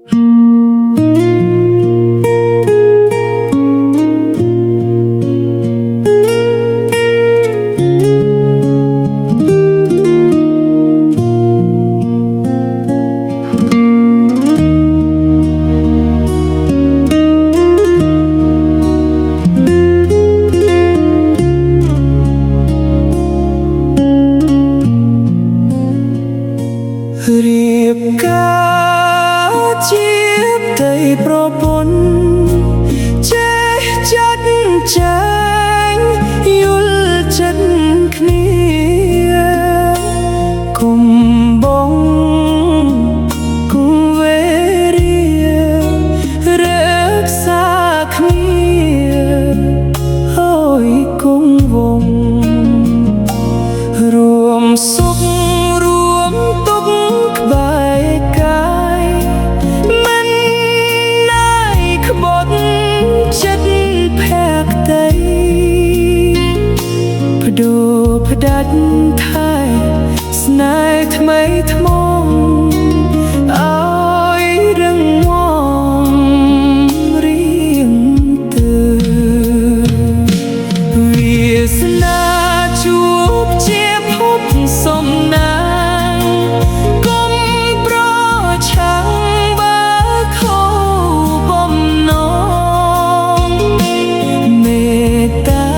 រៀបការជាផ្ទៃប្រពន្ធចេះចាត់ចែងយល់ចិត្តគ្នាគុំបងគង់វេរារក្សាគ្នាហើយគង់វង្សរួមសុខរួមទុក្ខក្បែរកាយមិនណាយក្បត់ចិត្តភក្តីបដូរផ្ដាច់ថែស្នេហ៍ថ្មីថ្មងឲ្យរឹងមាំរៀងទៅវាសនាជួបជាភពសំណាងកុំប្រឆាំងបើខូបំណងមេត្តា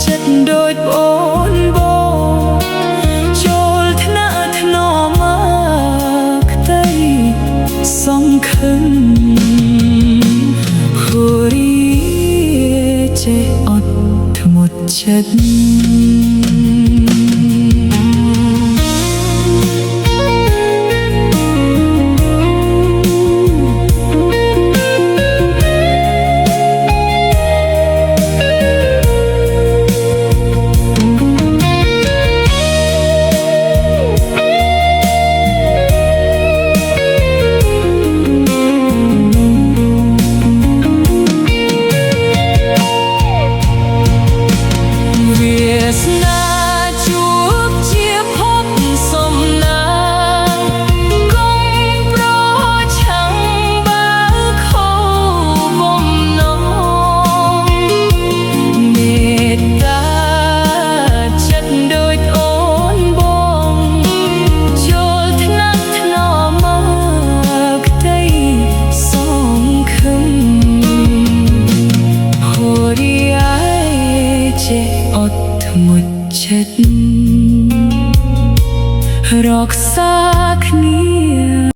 ចិត្តដូចប្អូនបងចូលថ្នាក់ថ្នមមកក្តីសង្ឃឹមហូរីចេះអត់ធ្មត់ចិត្ត